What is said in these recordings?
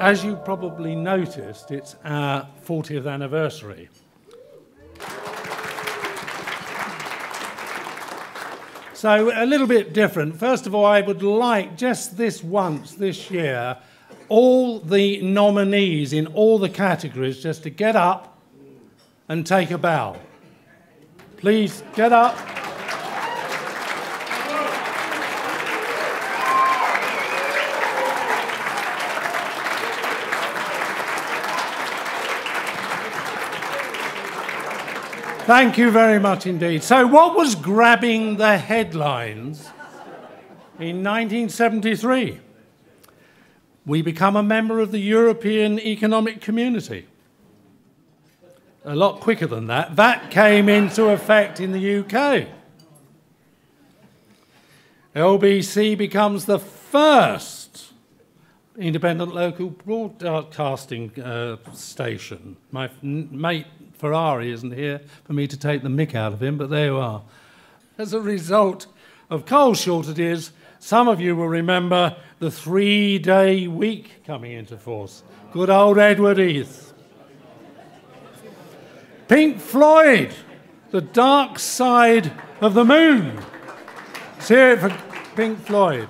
as you probably noticed, it's our 40th anniversary. So a little bit different. First of all, I would like just this year, all the nominees in all the categories just to get up and take a bow. Please get up. Thank you very much indeed. So what was grabbing the headlines in 1973? We become a member of the European Economic Community. A lot quicker than that. That came into effect in the UK. LBC becomes the first independent local broadcasting station. My mate Ferrari isn't here for me to take the mick out of him, but there you are. As a result of coal shortages, some of you will remember the 3-day week coming into force. Good old Edward Heath. Pink Floyd, The Dark Side of the Moon. Let's hear it for Pink Floyd.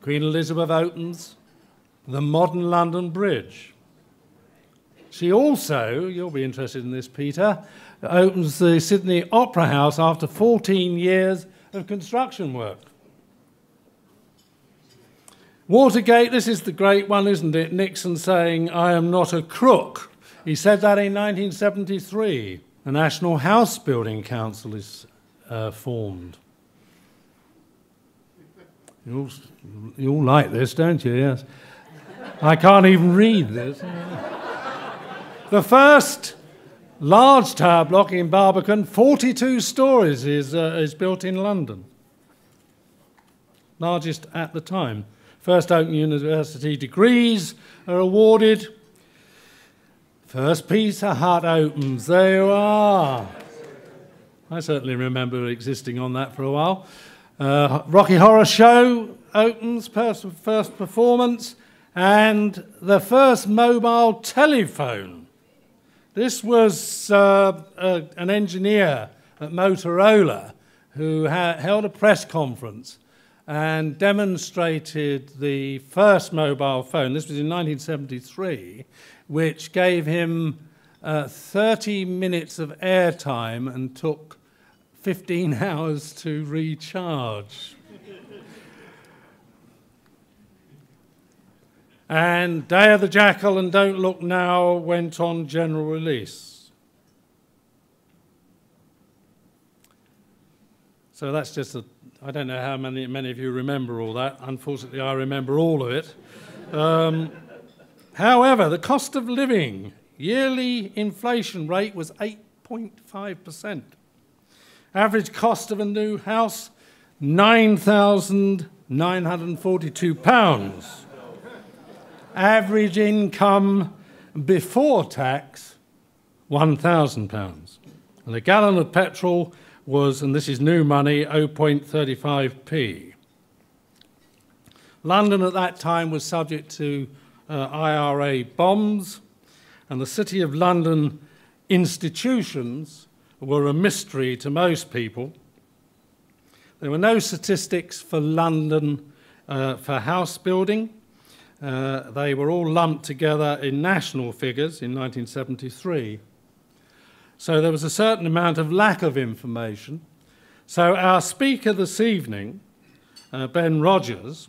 Queen Elizabeth opens the modern London Bridge. She also, you'll be interested in this, Peter, opens the Sydney Opera House after 14 years of construction work. Watergate, this is the great one, isn't it? Nixon saying, "I am not a crook." He said that in 1973. The National House Building Council is formed. You all like this, don't you? Yes. I can't even read this. The first large tower block in Barbican, 42 stories, is built in London. Largest at the time. First Open University degrees are awarded. First Pizza Hut opens. There you are. I certainly remember existing on that for a while. Rocky Horror Show opens, first performance, and the first mobile telephone. This was an engineer at Motorola who held a press conference and demonstrated the first mobile phone. This was in 1973, which gave him 30 minutes of airtime and took 15 hours to recharge. And Day of the Jackal and Don't Look Now went on general release. So that's just I don't know how many of you remember all that. Unfortunately, I remember all of it. However, the cost of living, yearly inflation rate was 8.5%. Average cost of a new house, £9,942. Average income before tax, £1,000. And a gallon of petrol was, and this is new money, 0.35p. London at that time was subject to IRA bombs, and the City of London institutions were a mystery to most people. There were no statistics for London for house building. They were all lumped together in national figures in 1973. So there was a certain amount of lack of information. So our speaker this evening, Ben Rogers,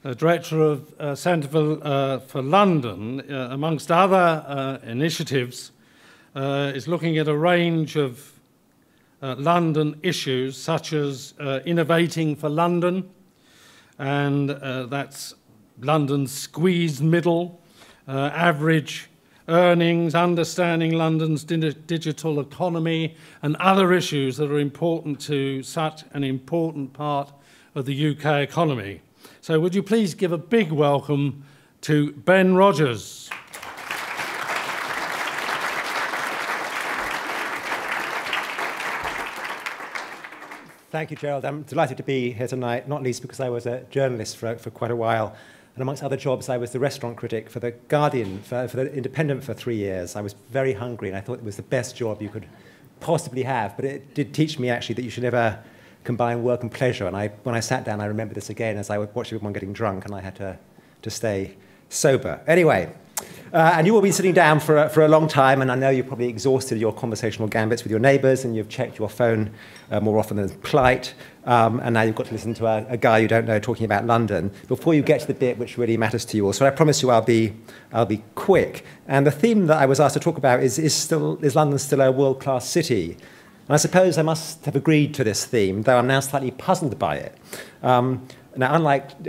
Director of Centre for London, amongst other initiatives, is looking at a range of London issues such as innovating for London, and that's London's squeezed middle, average earnings, understanding London's digital economy, and other issues that are important to such an important part of the UK economy. So would you please give a big welcome to Ben Rogers. Thank you, Gerald. I'm delighted to be here tonight, not least because I was a journalist for quite a while And amongst other jobs, I was the restaurant critic for The Guardian, for The Independent for 3 years. I was very hungry, and I thought it was the best job you could possibly have. But it did teach me, actually, that you should never combine work and pleasure. And when I sat down, I remember this again as I would watch everyone getting drunk, and I had to stay sober. Anyway, and you will be sitting down for a long time, and I know you've probably exhausted your conversational gambits with your neighbours, and you've checked your phone more often than polite, and now you've got to listen to a guy you don't know talking about London before you get to the bit which really matters to you all. So I promise you I'll be quick. And the theme that I was asked to talk about is London still a world-class city? And I suppose I must have agreed to this theme, though I'm now slightly puzzled by it. Now, unlike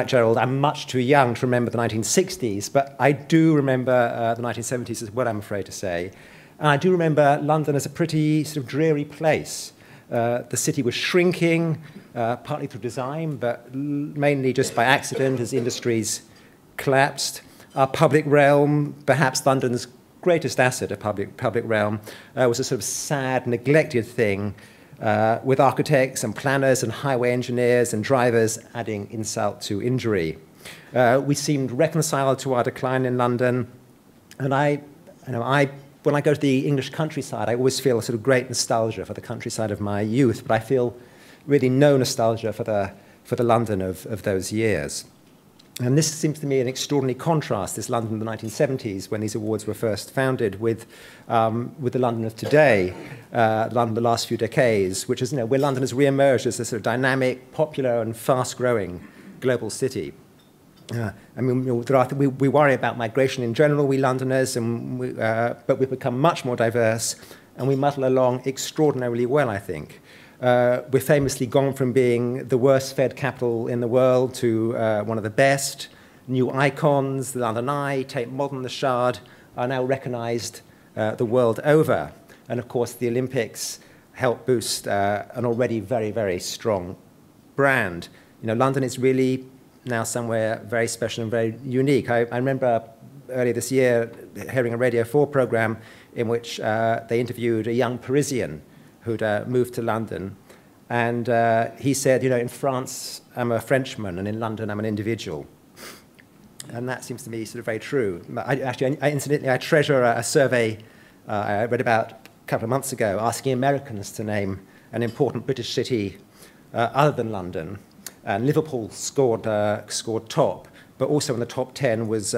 Gerald, I'm much too young to remember the 1960s, but I do remember the 1970s as well, I'm afraid to say. And I do remember London as a pretty sort of dreary place. The city was shrinking, partly through design, but mainly just by accident as industries collapsed. Our public realm, perhaps London's greatest asset, a public realm, was a sort of sad, neglected thing, with architects and planners and highway engineers and drivers adding insult to injury. We seemed reconciled to our decline in London, and when I go to the English countryside, I always feel a sort of great nostalgia for the countryside of my youth, but I feel really no nostalgia for the London of those years. And this seems to me an extraordinary contrast, this London of the 1970s, when these awards were first founded, with the London of today, London of the last few decades, which is, where London has re-emerged as a sort of dynamic, popular, and fast-growing global city. I mean, we worry about migration in general, we Londoners, but we've become much more diverse, and we muddle along extraordinarily well, I think. We've famously gone from being the worst-fed capital in the world to one of the best. New icons, the London Eye, Tate Modern, the Shard, are now recognized the world over. And of course, the Olympics help boost an already very, very strong brand. London is really now somewhere very special and very unique. I remember earlier this year hearing a Radio 4 program in which they interviewed a young Parisian who'd moved to London. And he said, in France, I'm a Frenchman, and in London, I'm an individual. And that seems to me sort of very true. Incidentally, I treasure a survey I read about a couple of months ago asking Americans to name an important British city other than London. And Liverpool scored top, but also in the top 10 was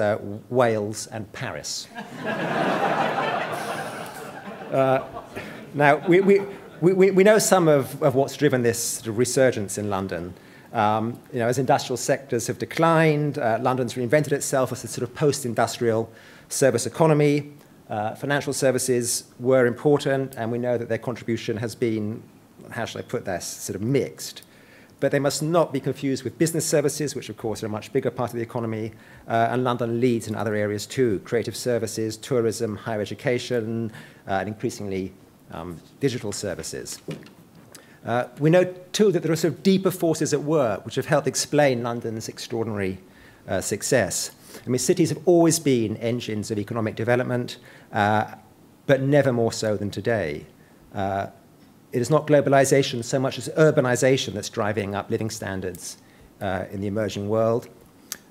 Wales and Paris. Now, we know some of what's driven this sort of resurgence in London. As industrial sectors have declined, London's reinvented itself as a sort of post-industrial service economy. Financial services were important, and we know that their contribution has been, how shall I put this, sort of mixed. But they must not be confused with business services, which, of course, are a much bigger part of the economy, and London leads in other areas too: creative services, tourism, higher education, and increasingly digital services. We know, too, that there are sort of deeper forces at work which have helped explain London's extraordinary success. I mean, cities have always been engines of economic development, but never more so than today. It is not globalization so much as urbanization that's driving up living standards in the emerging world.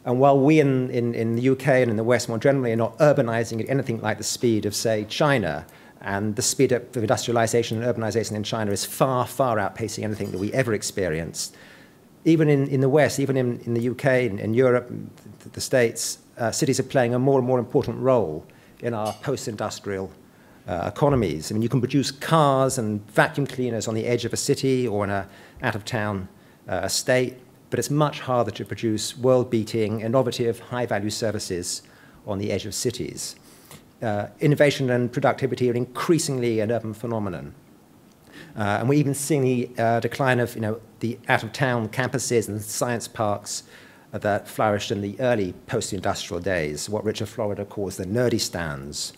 And while we in the UK and in the West more generally are not urbanizing at anything like the speed of, say, China, and the speed of industrialization and urbanization in China is far, far outpacing anything that we ever experienced. Even in the West, even in the UK, in Europe, the States, cities are playing a more and more important role in our post-industrial economies. I mean, you can produce cars and vacuum cleaners on the edge of a city or in an out-of-town estate, but it's much harder to produce world-beating, innovative, high-value services on the edge of cities. Innovation and productivity are increasingly an urban phenomenon. And we're even seeing the decline of the out-of-town campuses and science parks that flourished in the early post-industrial days, what Richard Florida calls the nerdy stands,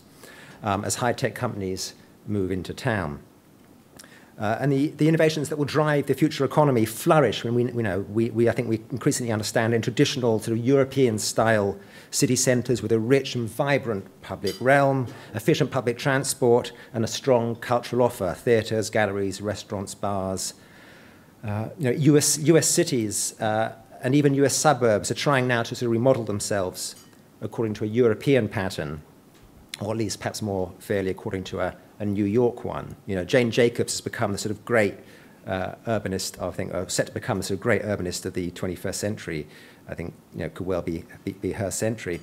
as high-tech companies move into town. And the innovations that will drive the future economy flourish when I think we increasingly understand in traditional sort of European-style city centres with a rich and vibrant public realm, efficient public transport, and a strong cultural offer: theatres, galleries, restaurants, bars. US cities and even US suburbs are trying now to sort of remodel themselves according to a European pattern, or at least perhaps more fairly according to a New York one. You know, Jane Jacobs has become the sort of great urbanist, I think, set to become the sort of great urbanist of the 21st century. I think, you know, could well be her century.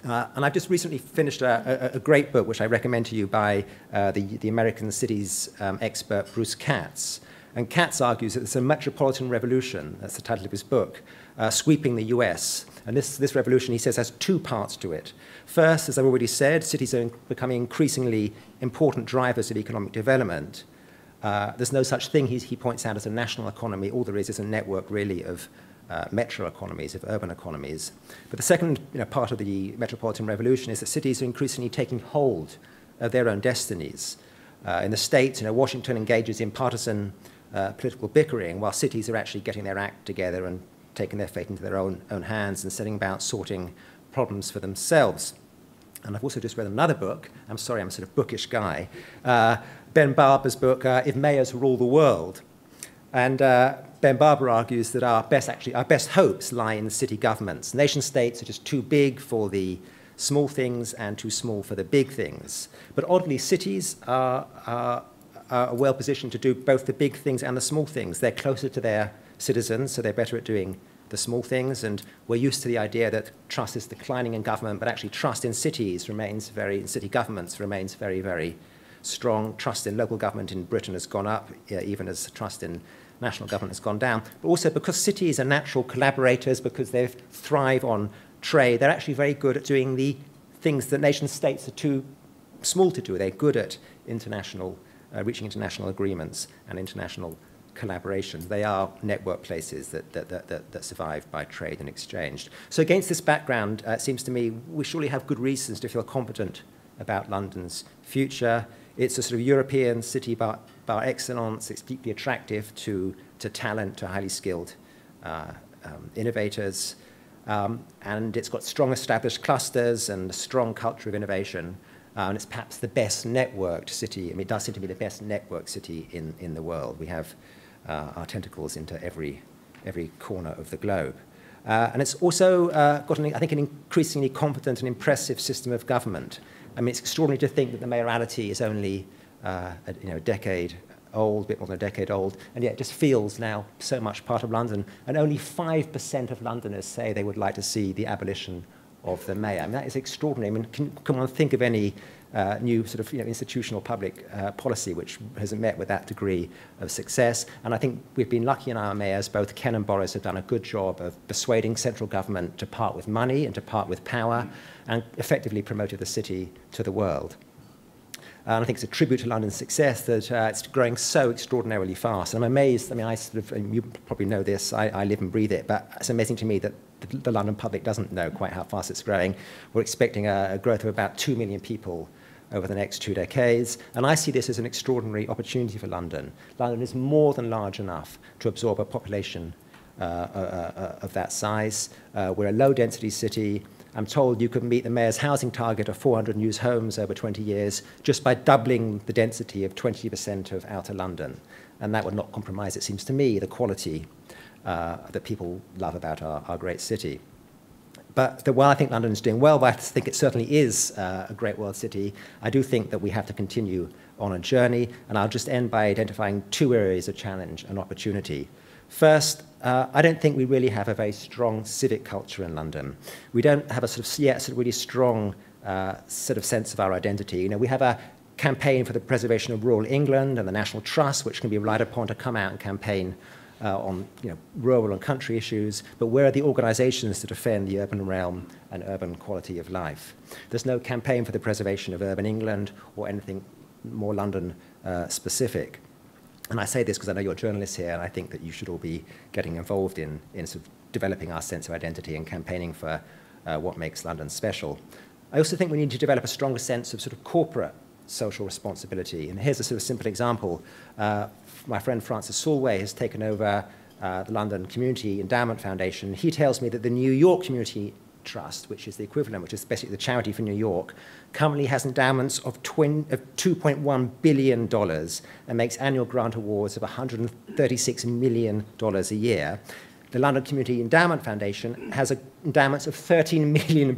And I've just recently finished a great book, which I recommend to you, by the American cities expert Bruce Katz. And Katz argues that it's a metropolitan revolution, that's the title of his book, sweeping the US. And this revolution, he says, has two parts to it. First, as I've already said, cities are becoming increasingly important drivers of economic development. There's no such thing, he points out, as a national economy. All there is a network, really, of metro economies, of urban economies. But the second part of the metropolitan revolution is that cities are increasingly taking hold of their own destinies. In the States, Washington engages in partisan political bickering, while cities are actually getting their act together and taking their fate into their own hands and setting about sorting problems for themselves. And I've also just read another book. I'm sorry, I'm a sort of bookish guy. Ben Barber's book, If Mayors Rule the World. And Ben Barber argues that our best hopes lie in city governments. Nation states are just too big for the small things and too small for the big things. But oddly, cities are well positioned to do both the big things and the small things. They're closer to their citizens, so they're better at doing the small things. And we're used to the idea that trust is declining in government, but actually trust in cities remains in city governments remains very, very strong. Trust in local government in Britain has gone up, even as trust in national government has gone down. But also because cities are natural collaborators, because they thrive on trade, they're actually very good at doing the things that nation states are too small to do. They're good at reaching international agreements and international collaboration. They are network places that survive by trade and exchange. So against this background, it seems to me we surely have good reasons to feel confident about London's future. It's a sort of European city par excellence. It's deeply attractive to talent, to highly skilled innovators. And it's got strong established clusters and a strong culture of innovation. And it's perhaps the best networked city. I mean, it does seem to be the best networked city in the world. We have our tentacles into every corner of the globe. And it's also got, I think, an increasingly competent and impressive system of government. I mean, it's extraordinary to think that the mayoralty is only a decade old, a bit more than a decade old, and yet it just feels now so much part of London. And only 5% of Londoners say they would like to see the abolition of the mayor. I mean, that is extraordinary. I mean, can one think of any new sort of institutional public policy which has met with that degree of success? And I think we've been lucky in our mayors. Both Ken and Boris have done a good job of persuading central government to part with money and to part with power, and effectively promoted the city to the world. And I think it's a tribute to London's success that it's growing so extraordinarily fast. And I'm amazed. I mean, you probably know this. I live and breathe it, but it's amazing to me that the London public doesn't know quite how fast it's growing. We're expecting a growth of about 2 million people over the next 2 decades. And I see this as an extraordinary opportunity for London. London is more than large enough to absorb a population of that size. We're a low-density city. I'm told you can meet the mayor's housing target of 400 new homes over 20 years just by doubling the density of 20% of outer London. And that would not compromise, it seems to me, the quality that people love about our great city. But while I think London is doing well, but I think it certainly is a great world city, I do think that we have to continue on a journey. And I'll just end by identifying 2 areas of challenge and opportunity. First, I don't think we really have a very strong civic culture in London. We don't have a sort of really strong sort of sense of our identity. We have a campaign for the preservation of rural England and the National Trust, which can be relied upon to come out and campaign on rural and country issues, but where are the organizations to defend the urban realm and urban quality of life? There's no campaign for the preservation of urban England or anything more London specific. And I say this because I know you're journalists here, and I think that you should all be getting involved in sort of developing our sense of identity and campaigning for what makes London special. I also think we need to develop a stronger sense of sort of corporate social responsibility. And here's a sort of simple example. My friend Francis Solway has taken over the London Community Endowment Foundation. He tells me that the New York Community Trust, which is the equivalent, which is basically the charity for New York, currently has endowments of $2.1 billion and makes annual grant awards of $136 million a year. the London Community Endowment Foundation has endowments of £13 million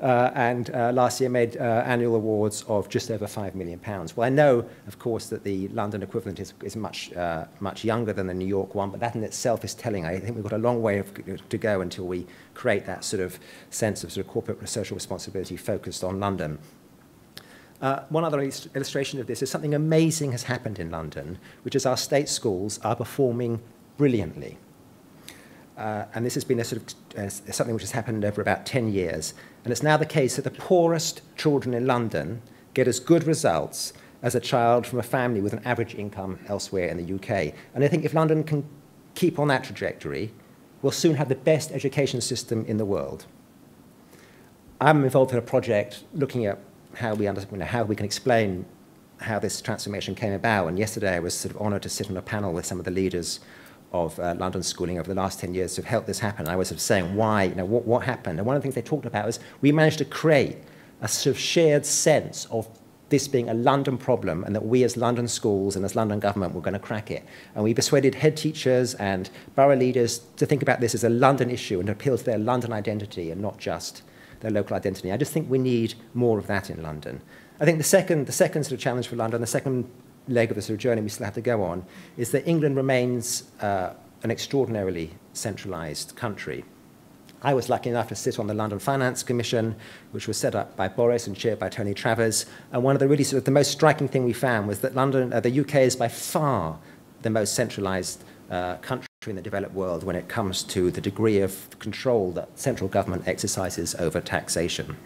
and last year made annual awards of just over £5 million. Well, I know, of course, that the London equivalent is much younger than the New York one, but that in itself is telling. I think we've got a long way to go until we create that sort of sense of sort of corporate social responsibility focused on London. One other illustration of this is something amazing has happened in London, which is our state schools are performing brilliantly. And this has been a sort of, something which has happened over about 10 years. And it's now the case that the poorest children in London get as good results as a child from a family with an average income elsewhere in the UK. And I think if London can keep on that trajectory, we'll soon have the best education system in the world. I'm involved in a project looking at how we can explain how this transformation came about. And yesterday I was sort of honoured to sit on a panel with some of the leaders of London schooling over the last 10 years to have helped this happen. I was sort of saying why, what happened. And one of the things they talked about was we managed to create a sort of shared sense of this being a London problem and that we as London schools and as London government were going to crack it. And we persuaded head teachers and borough leaders to think about this as a London issue and to appeal to their London identity and not just their local identity. I just think we need more of that in London. I think the second sort of challenge for London, the second leg of the sort of journey we still have to go on, is that England remains an extraordinarily centralised country. I was lucky enough to sit on the London Finance Commission, which was set up by Boris and chaired by Tony Travers. And one of the really sort of the most striking thing we found was that the UK is by far the most centralised country in the developed world when it comes to the degree of control that central government exercises over taxation.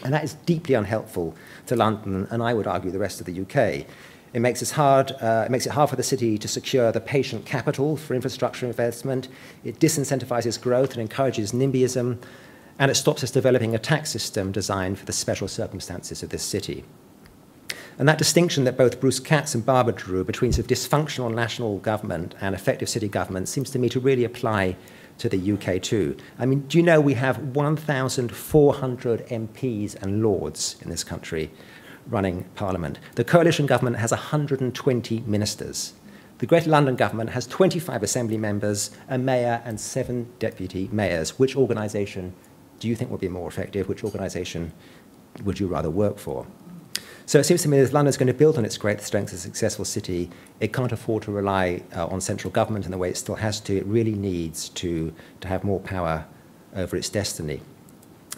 And that is deeply unhelpful to London and I would argue the rest of the UK. It makes it hard for the city to secure the patient capital for infrastructure investment. It disincentivises growth and encourages NIMBYism, and it stops us developing a tax system designed for the special circumstances of this city. And that distinction that both Bruce Katz and Barbara drew between sort of dysfunctional national government and effective city government seems to me to really apply to the UK too. I mean, do you know we have 1,400 MPs and lords in this country running Parliament? The coalition government has 120 ministers. The Greater London government has 25 assembly members, a mayor and 7 deputy mayors. Which organisation do you think will be more effective? Which organisation would you rather work for? So it seems to me that if London is going to build on its great strengths as a successful city, it can't afford to rely on central government in the way it still has to. It really needs to have more power over its destiny.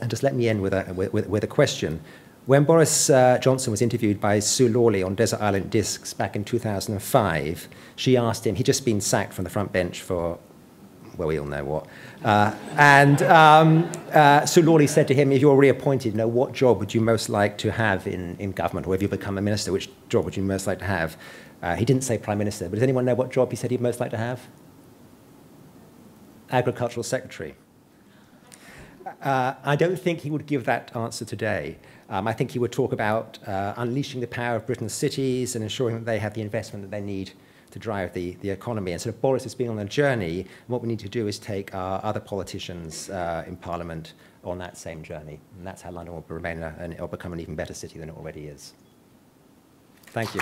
And just let me end with a question. When Boris Johnson was interviewed by Sue Lawley on Desert Island Discs back in 2005, she asked him, he'd just been sacked from the front bench for, well, we all know what. Sue Lawley said to him, if you're reappointed, what job would you most like to have in government? Or if you become a minister, which job would you most like to have? He didn't say Prime Minister, but does anyone know what job he said he'd most like to have? Agricultural Secretary. I don't think he would give that answer today. I think he would talk about unleashing the power of Britain's cities and ensuring that they have the investment that they need to drive the economy. And sort of Boris has been on a journey. What we need to do is take our other politicians in Parliament on that same journey. And that's how London will remain or become an even better city than it already is. Thank you.